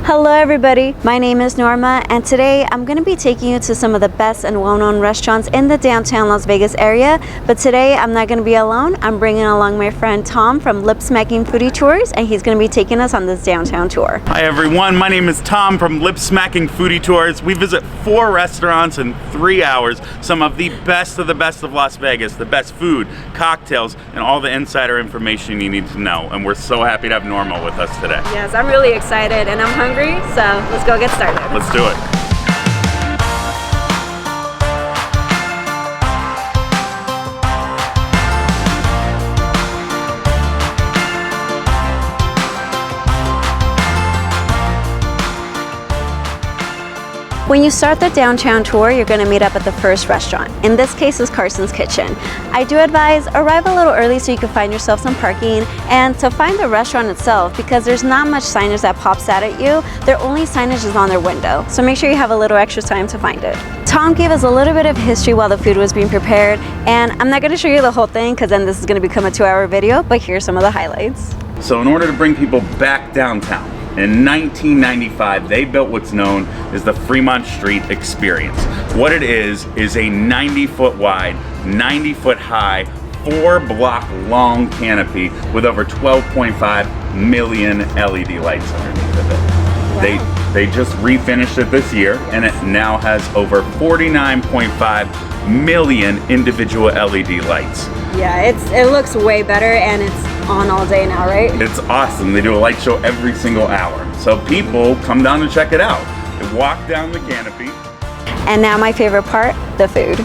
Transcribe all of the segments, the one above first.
Hello everybody, my name is Norma and today I'm going to be taking you to some of the best and well-known restaurants in the downtown Las Vegas area. But today I'm not going to be alone. I'm bringing along my friend Tom from Lip Smacking Foodie Tours, and he's going to be taking us on this downtown tour. Hi everyone, my name is Tom from Lip Smacking Foodie Tours. We visit 4 restaurants in 3 hours, some of the best of Las Vegas, the best food, cocktails, and all the insider information you need to know. And we're so happy to have Norma with us today. Yes, I'm really excited and I'm hungry. So let's go get started. Let's do it. When you start the downtown tour, you're going to meet up at the first restaurant. In this case, is Carson's Kitchen. I do advise arrive a little early so you can find yourself some parking, and to find the restaurant itself, because there's not much signage that pops out at you, their only signage is on their window. So make sure you have a little extra time to find it. Tom gave us a little bit of history while the food was being prepared, and I'm not going to show you the whole thing because then this is going to become a 2-hour video, but here's some of the highlights. So in order to bring people back downtown, in 1995, they built what's known as the Fremont Street Experience. What it is a 90-foot wide, 90-foot high, 4-block long canopy with over 12.5 million LED lights underneath of it. Wow. They just refinished it this year, and it now has over 49.5 million individual LED lights. Yeah, it looks way better, and it's on all day now, right? It's awesome. They do a light show every single hour. So people come down to check it out. They walk down the canopy. And now my favorite part, the food.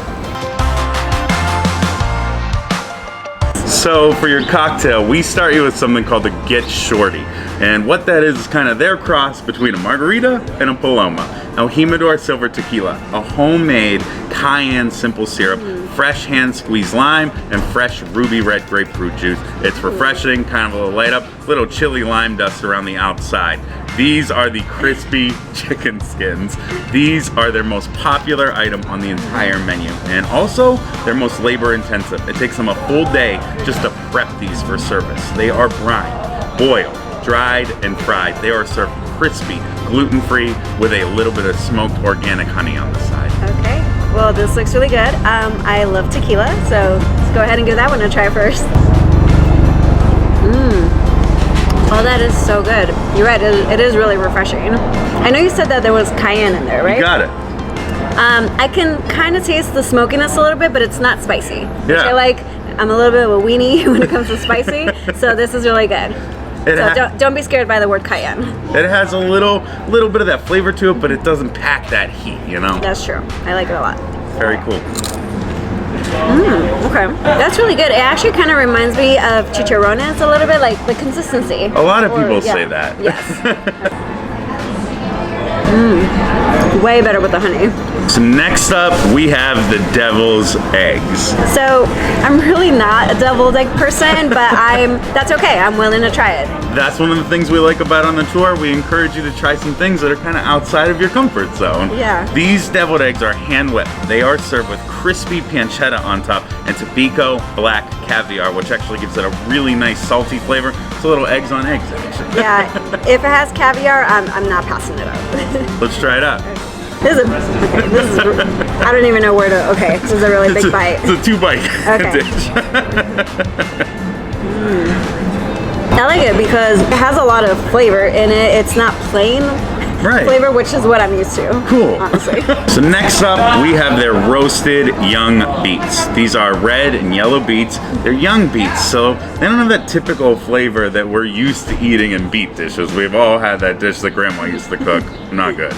So for your cocktail, we start you with something called the Get Shorty. And what that is kind of their cross between a margarita and a paloma. El Jimador Silver Tequila, a homemade cayenne simple syrup, fresh hand squeezed lime, and fresh ruby red grapefruit juice. It's refreshing, kind of a light up, little chili lime dust around the outside. These are the crispy chicken skins. These are their most popular item on the entire menu, and also their most labor intensive. It takes them a full day just to prep these for service. They are brined, boiled, dried, and fried. They are served crispy, gluten-free, with a little bit of smoked organic honey on the side. Okay, well this looks really good. I love tequila, so let's go ahead and give that one a try first. Oh, that is so good. You're right, it is really refreshing. I know you said that there was cayenne in there, right? You got it. I can kind of taste the smokiness a little bit, but it's not spicy. Which Yeah. I like. I'm a little bit of a weenie when it comes to spicy, so this is really good. So don't be scared by the word cayenne. It has a little bit of that flavor to it, but it doesn't pack that heat, you know? That's true. I like it a lot. Very cool. Okay, that's really good. It actually kind of reminds me of chicharrones a little bit, like the consistency. A lot of people say that. Yes. Way better with the honey. So next up, we have the devil's eggs. So I'm really not a deviled egg person, but that's okay. I'm willing to try it. That's one of the things we like about on the tour. We encourage you to try some things that are kind of outside of your comfort zone. Yeah. These deviled eggs are hand whipped. They are served with crispy pancetta on top and Tobacco black caviar, which actually gives it a really nice salty flavor. It's a little eggs on eggs action. Yeah, if it has caviar, I'm not passing it up. Let's try it out. This is I don't even know where to, okay, this is a really big bite. It's a 2-bite dish. I like it because it has a lot of flavor in it. It's not plain flavor, which is what I'm used to. Cool. Honestly. So next up, we have their roasted young beets. These are red and yellow beets. They're young beets, so they don't have that typical flavor that we're used to eating in beet dishes. We've all had that dish that grandma used to cook. Not good.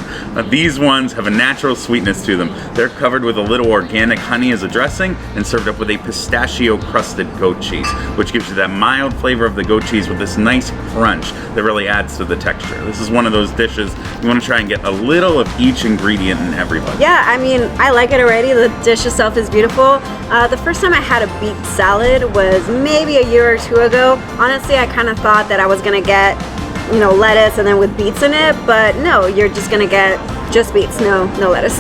These ones have a natural sweetness to them. They're covered with a little organic honey as a dressing and served up with a pistachio crusted goat cheese, which gives you that mild flavor of the goat cheese with this nice crunch that really adds to the texture. This is one of those dishes you want to try and get a little of each ingredient in everybody. Yeah, I mean, I like it already. The dish itself is beautiful. The first time I had a beet salad was maybe a year or 2 ago. Honestly, I kind of thought that I was gonna get, you know, lettuce and then with beets in it, but no, you're just gonna get just beets, no lettuce.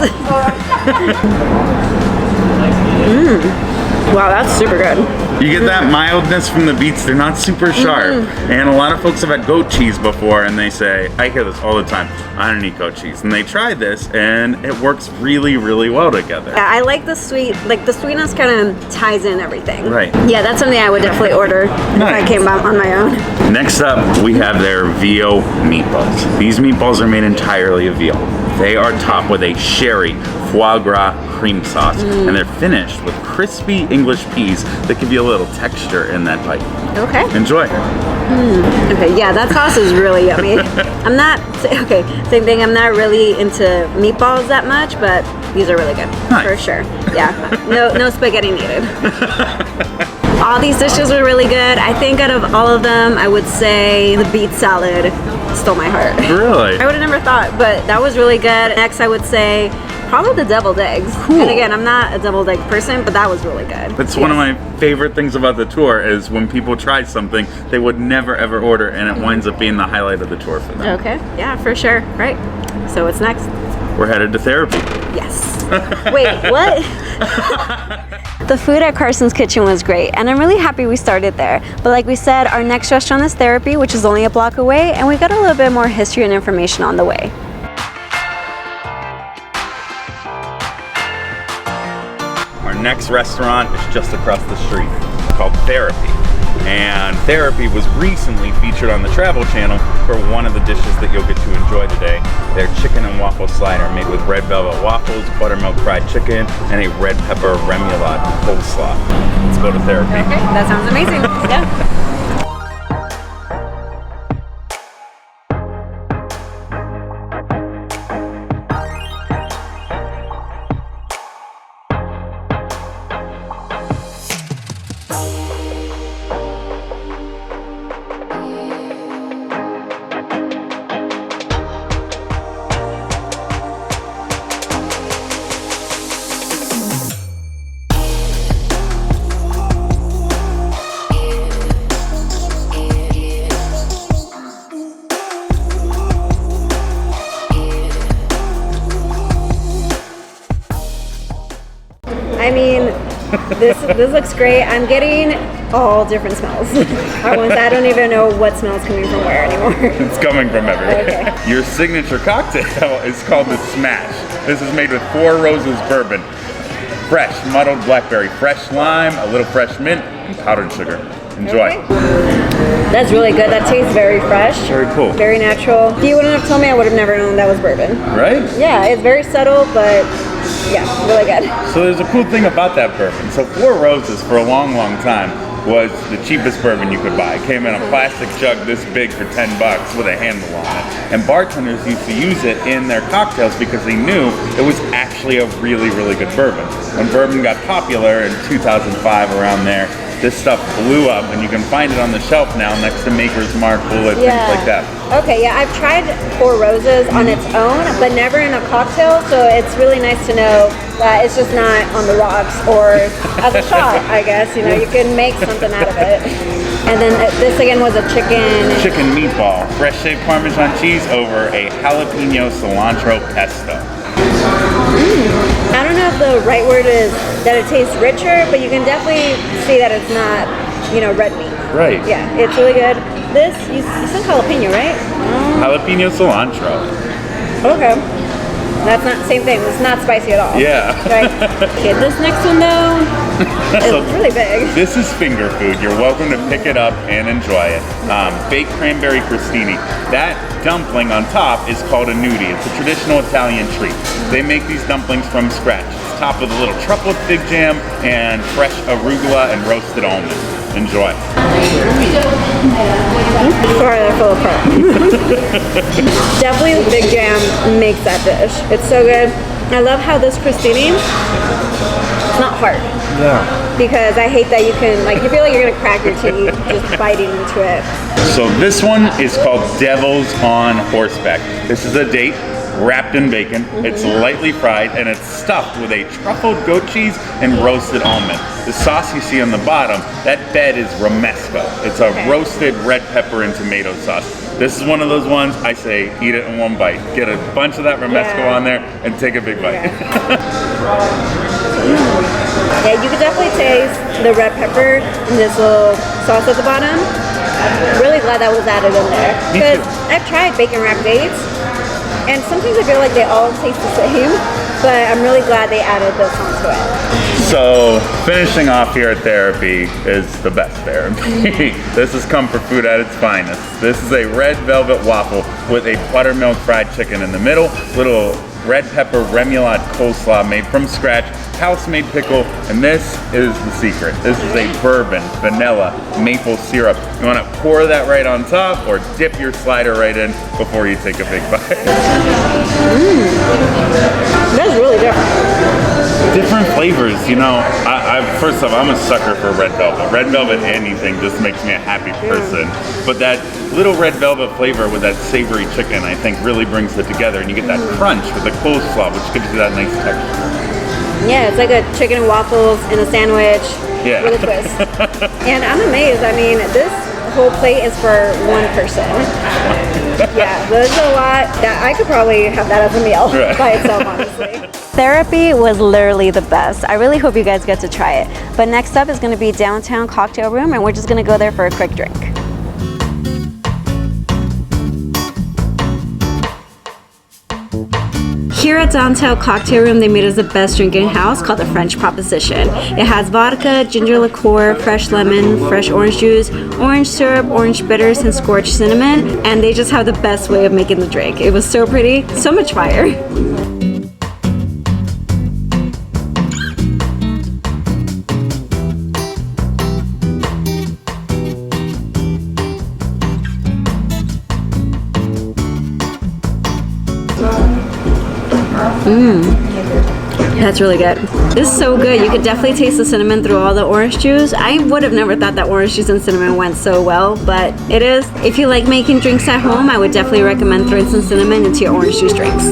Wow, that's super good. You get that mildness from the beets. They're not super sharp. And a lot of folks have had goat cheese before and they say, I hear this all the time, I don't eat goat cheese. And they tried this and it works really, really well together. Yeah, I like the sweet, like the sweetness kind of ties in everything. Right. Yeah, that's something I would definitely order if I came on my own. Next up, we have their veal meatballs. These meatballs are made entirely of veal. They are topped with a sherry foie gras cream sauce, and they're finished with crispy English peas that give you a little texture in that bite. Okay. Enjoy. Okay, yeah, that sauce is really yummy. I'm not, okay, same thing, I'm not really into meatballs that much, but these are really good, nice. For sure. Yeah, no spaghetti needed. All these dishes were really good. I think out of all of them, I would say the beet salad stole my heart. Really? I would have never thought, but that was really good. Next, I would say probably the deviled eggs. Cool. And again, I'm not a deviled egg person, but that was really good. That's one of my favorite things about the tour is when people try something they would never ever order and it winds up being the highlight of the tour for them. Okay, yeah, for sure. Right. So what's next? We're headed to therapy. Yes. Wait, what? The food at Carson's Kitchen was great, and I'm really happy we started there. But like we said, our next restaurant is Therapy, which is only a block away, and we got a little bit more history and information on the way. Our next restaurant is just across the street, called Therapy. And Therapy was recently featured on the Travel Channel for one of the dishes that you'll get to enjoy today. Their chicken and waffle slider made with red velvet waffles, buttermilk fried chicken, and a red pepper remoulade coleslaw. Let's go to Therapy. Okay, that sounds amazing. Yeah. I mean, this looks great. I'm getting all different smells at once. I don't even know what smell's coming from where anymore. It's coming from everywhere. Okay. Your signature cocktail is called the Smash. This is made with 4 Roses bourbon, fresh muddled blackberry, fresh lime, a little fresh mint, and powdered sugar. Enjoy. Okay. That's really good. That tastes very fresh. Very cool. Very natural. If you wouldn't have told me, I would have never known that was bourbon. Right? Yeah, it's very subtle, but yeah, really good. So there's a cool thing about that bourbon. So 4 Roses for a long, long time was the cheapest bourbon you could buy. It came in a plastic jug this big for $10 with a handle on it. And bartenders used to use it in their cocktails because they knew it was actually a really, really good bourbon. When bourbon got popular in 2005 around there, this stuff blew up, and you can find it on the shelf now next to Maker's Mark, Bullet, things like that. Okay, yeah, I've tried 4 Roses on its own, but never in a cocktail, so it's really nice to know that it's just not on the rocks or as a shot, I guess. You know, you can make something out of it. And then this again was a chicken meatball, fresh shaved Parmesan cheese over a jalapeno cilantro pesto. I don't know if the right word is that it tastes richer, but you can definitely see that it's not, you know, red meat. Right. Yeah, it's really good. This, you said jalapeno, right? Jalapeno cilantro. Okay. That's not the same thing. It's not spicy at all. Yeah. Right. Okay, this next one though, So it's really big. This is finger food. You're welcome to pick it up and enjoy it. Baked cranberry crostini. That dumpling on top is called a Gnudi. It's a traditional Italian treat. They make these dumplings from scratch. It's topped with a little truffle fig jam and fresh arugula and roasted almonds. Enjoy. Sorry, they're full of crap. Definitely the big jam makes that dish. It's so good. I love how this crostini, it's not hard. Yeah. Because I hate that you can, like, you feel like you're gonna crack your teeth just biting into it. So this one is called Devil's on Horseback. This is a date wrapped in bacon. It's lightly fried, and it's stuffed with a truffled goat cheese and roasted almond. The sauce you see on the bottom, that bed is romesco. It's a roasted red pepper and tomato sauce. This is one of those ones I say eat it in one bite. Get a bunch of that romesco on there and take a big bite. Yeah, you can definitely taste the red pepper in this little sauce at the bottom. Really glad that was added in there. Because I've tried bacon wrapped dates, and sometimes I feel like they all taste the same, but I'm really glad they added this onto it. So, finishing off here at Therapy is the best therapy. This is comfort food at its finest. This is a red velvet waffle with a buttermilk fried chicken in the middle, little red pepper remoulade coleslaw made from scratch, house-made pickle, and this is the secret. This is a bourbon, vanilla, maple syrup. You want to pour that right on top or dip your slider right in before you take a big bite. That's really different. Different flavors, you know. First off, I'm a sucker for red velvet. Red velvet anything just makes me a happy person. But that little red velvet flavor with that savory chicken, I think really brings it together, and you get that crunch with the coleslaw, which gives you that nice texture. Yeah, it's like a chicken and waffles in a sandwich with a twist. And I'm amazed. I mean, this whole plate is for one person. Yeah, there's a lot that I could probably have that as a meal by itself, honestly. Therapy was literally the best. I really hope you guys get to try it. But next up is going to be Downtown Cocktail Room, and we're just going to go there for a quick drink. Here at Downtown Cocktail Room, they made us the best drinking house called the French Proposition. It has vodka, ginger liqueur, fresh lemon, fresh orange juice, orange syrup, orange bitters, and scorched cinnamon, and they just have the best way of making the drink. It was so pretty, so much fire. That's really good. This is so good. You could definitely taste the cinnamon through all the orange juice. I would have never thought that orange juice and cinnamon went so well, but it is. If you like making drinks at home, I would definitely recommend throwing some cinnamon into your orange juice drinks.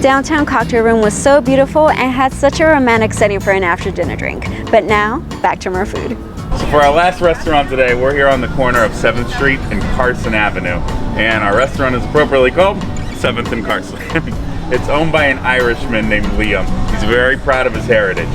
Downtown Cocktail Room was so beautiful and had such a romantic setting for an after dinner drink. But now, back to more food. So for our last restaurant today, we're here on the corner of 7th Street and Carson Avenue. And our restaurant is appropriately called 7th and Carson. It's owned by an Irishman named Liam. He's very proud of his heritage.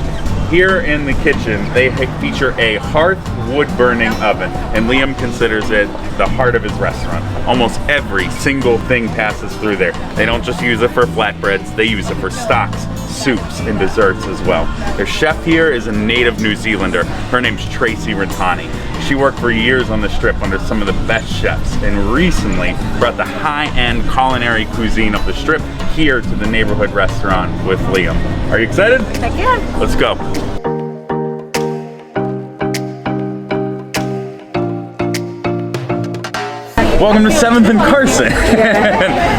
Here in the kitchen, they feature a hearth wood-burning oven, and Liam considers it the heart of his restaurant. Almost every single thing passes through there. They don't just use it for flatbreads, they use it for stocks, soups, and desserts as well. Their chef here is a native New Zealander. Her name's Tracy Rintani. She worked for years on the Strip under some of the best chefs, and recently brought the high-end culinary cuisine of the Strip here to the neighborhood restaurant with Liam. Are you excited? Heck yeah. Let's go. Welcome to 7th and Carson.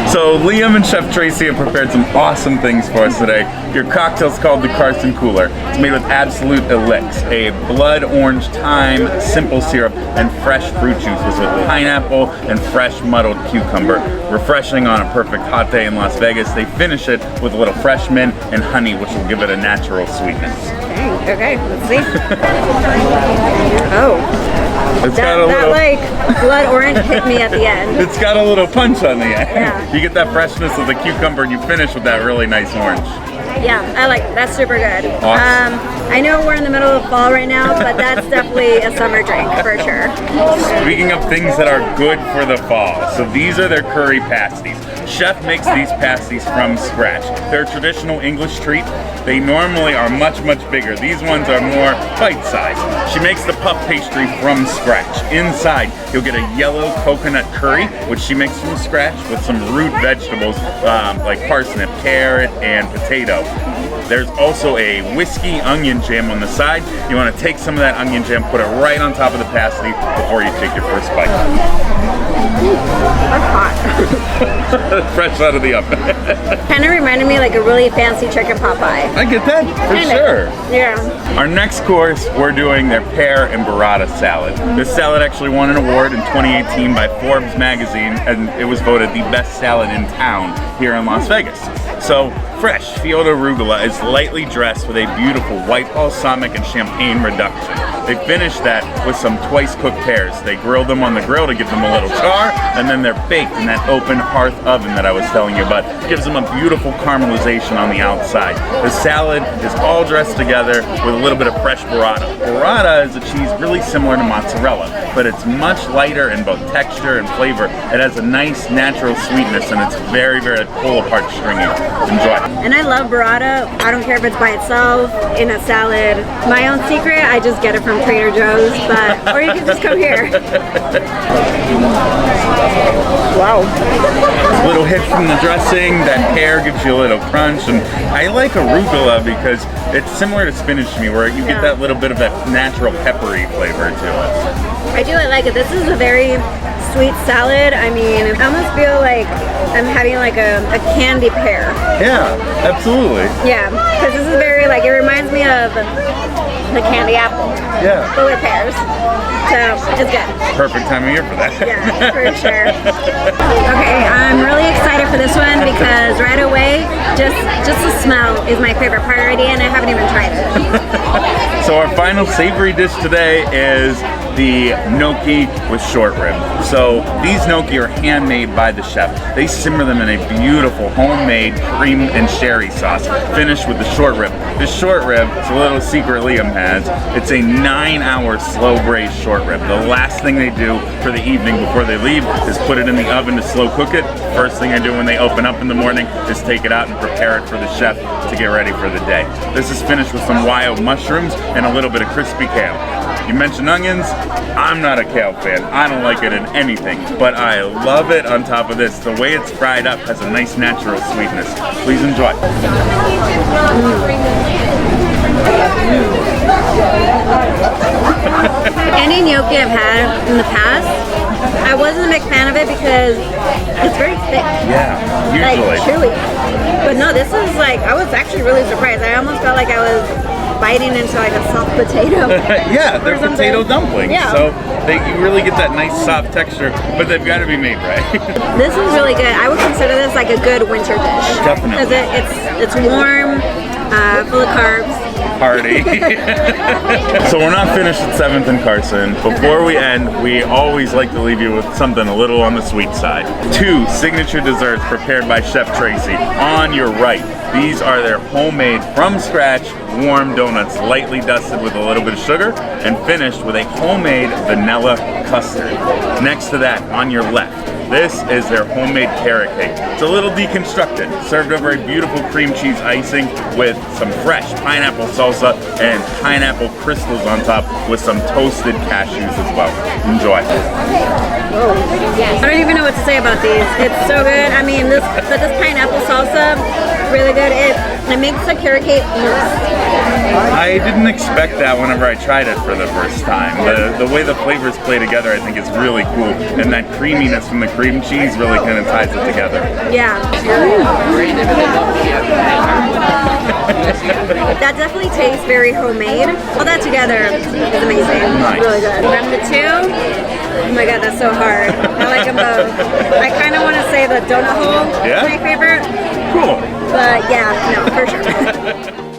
So Liam and Chef Tracy have prepared some awesome things for us today. Your cocktail's called the Carson Cooler. It's made with Absolute Elix, a blood orange thyme simple syrup, and fresh fruit juices with pineapple and fresh muddled cucumber. Refreshing on a perfect hot day in Las Vegas. They finish it with a little fresh mint and honey, which will give it a natural sweetness. Okay, let's see. Oh. It's got a little, like blood orange hit me at the end. It's got a little punch on the end. Yeah. You get that freshness of the cucumber and you finish with that really nice orange. Yeah, I like it. That's super good. Awesome. I know we're in the middle of fall right now, but that's definitely a summer drink for sure. Speaking of things that are good for the fall, so these are their curry pasties. Chef makes these pasties from scratch. They're a traditional English treat. They normally are much, much bigger. These ones are more bite-sized. She makes the puff pastry from scratch. Inside, you'll get a yellow coconut curry, which she makes from scratch with some root vegetables like parsnip, carrot, and potato. There's also a whiskey onion jam on the side. You want to take some of that onion jam, put it right on top of the pasty before you take your first bite. That's hot. Fresh out of the oven. Kind of reminded me like a really fancy chicken pot pie. I get that, for sure. Yeah. Our next course, we're doing their Pear and Burrata salad. This salad actually won an award in 2018 by Forbes magazine, and it was voted the best salad in town here in Las Vegas. So, fresh field arugula is lightly dressed with a beautiful white balsamic and champagne reduction. They finish that with some twice cooked pears. They grill them on the grill to give them a little char, and then they're baked in that open hearth oven that I was telling you about. Gives them a beautiful caramelization on the outside. The salad is all dressed together with a little bit of fresh burrata. Burrata is a cheese really similar to mozzarella, but it's much lighter in both texture and flavor. It has a nice natural sweetness, and it's very, very pull apart stringy. Enjoy. And I love burrata. I don't care if it's by itself, in a salad. My own secret, I just get it from Trader Joe's, but or you can just come here. Wow. A little hit from the dressing, that pear gives you a little crunch, and I like arugula because it's similar to spinach to me, where you get that little bit of that natural peppery flavor to it. I do like it. This is a very sweet salad. I mean, I almost feel like I'm having like a candy pear. Yeah, absolutely. Yeah, because this is very like, it reminds me of the candy apple. Yeah. But with pears. So, it's good. Perfect time of year for that. Yeah, for sure. Okay, I'm really excited for this one because right away, just the smell is my favorite part already, and I haven't even tried it. So our final savory dish today is the gnocchi with short rib. So these gnocchi are handmade by the chef. They simmer them in a beautiful homemade cream and sherry sauce, finished with the short rib. This short rib, it's a little secret Liam has, it's a 9-hour slow braised short rib. The last thing they do for the evening before they leave is put it in the oven to slow cook it. First thing I do when they open up in the morning is take it out and prepare it for the chef to get ready for the day. This is finished with some wild mushrooms and a little bit of crispy kale. You mentioned onions. I'm not a kale fan. I don't like it in anything, but I love it on top of this. The way it's fried up has a nice natural sweetness. Please enjoy. Any gnocchi I've had in the past, I wasn't a big fan of it because it's very thick. Yeah, usually. Like chewy. But no, this is like, I was actually really surprised. I almost felt like I was biting into like a soft potato. Yeah, they're potato dumplings. Yeah. So you really get that nice soft texture, but they've got to be made right. This is really good. I would consider this like a good winter dish. Definitely. Because it's warm, full of carbs. Party. So we're not finished at 7th and Carson. Before we end, we always like to leave you with something a little on the sweet side. 2 signature desserts prepared by Chef Tracy. On your right, these are their homemade, from scratch, warm donuts, lightly dusted with a little bit of sugar and finished with a homemade vanilla custard. Next to that, on your left, this is their homemade carrot cake. It's a little deconstructed, served over a beautiful cream cheese icing with some fresh pineapple salsa and pineapple crystals on top with some toasted cashews as well. Enjoy. I don't even know what to say about these. It's so good. I mean, this pineapple salsa, really good. It makes the carrot cake loose. I didn't expect that whenever I tried it for the first time. The way the flavors play together, I think, is really cool, and that creaminess from the cream cheese really kind of ties it together. Yeah. That definitely tastes very homemade. All that together is amazing. Nice. Really good. Number 2. Oh my god, that's so hard. I like them both. I kind of want to say the donut hole is my favorite. Cool. But yeah, no, for sure.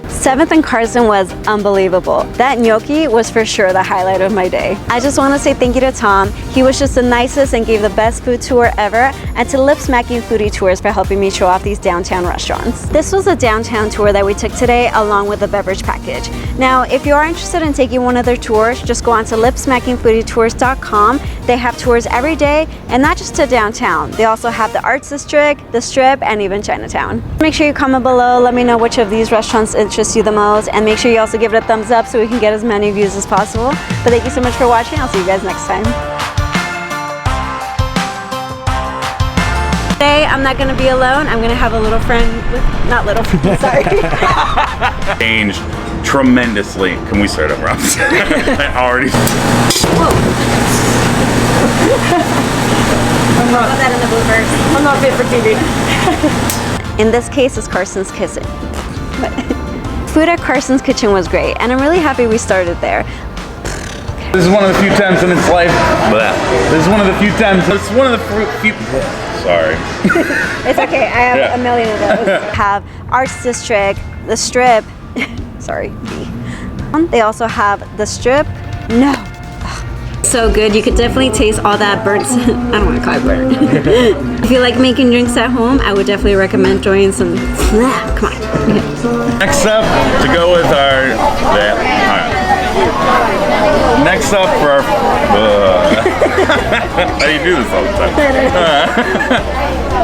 7th and Carson was unbelievable. That gnocchi was for sure the highlight of my day. I just want to say thank you to Tom. He was just the nicest and gave the best food tour ever, and to Lip Smacking Foodie Tours for helping me show off these downtown restaurants. This was a downtown tour that we took today along with the beverage package. Now, if you are interested in taking one of their tours, just go on to lipsmackingfoodietours.com. They have tours every day, and not just to downtown. They also have the Arts District, the Strip, and even Chinatown. Make sure you comment below, let me know which of these restaurants interest you the most, and make sure you also give it a thumbs up so we can get as many views as possible. But thank you so much for watching. I'll see you guys next time. Today I'm not gonna be alone. I'm gonna have a little friend with, not little, sorry. Changed tremendously. Can we start over? I already. Whoa. Put that in the bloopers. I'm not fit for TV. In this case, it's Carson's Kitchen. Food at Carson's Kitchen was great, and I'm really happy we started there. This is one of the few times in its life. This is one of the few times. This is one of the few. Sorry. It's okay. I have a million of those. Have Arts District, the Strip. Sorry. They also have the Strip. No. So good. You could definitely taste all that burnt. I don't want to call it burnt. If you like making drinks at home, I would definitely recommend joining some. Come on. Next up, to go with our. Next up for our. How do you do this all the time?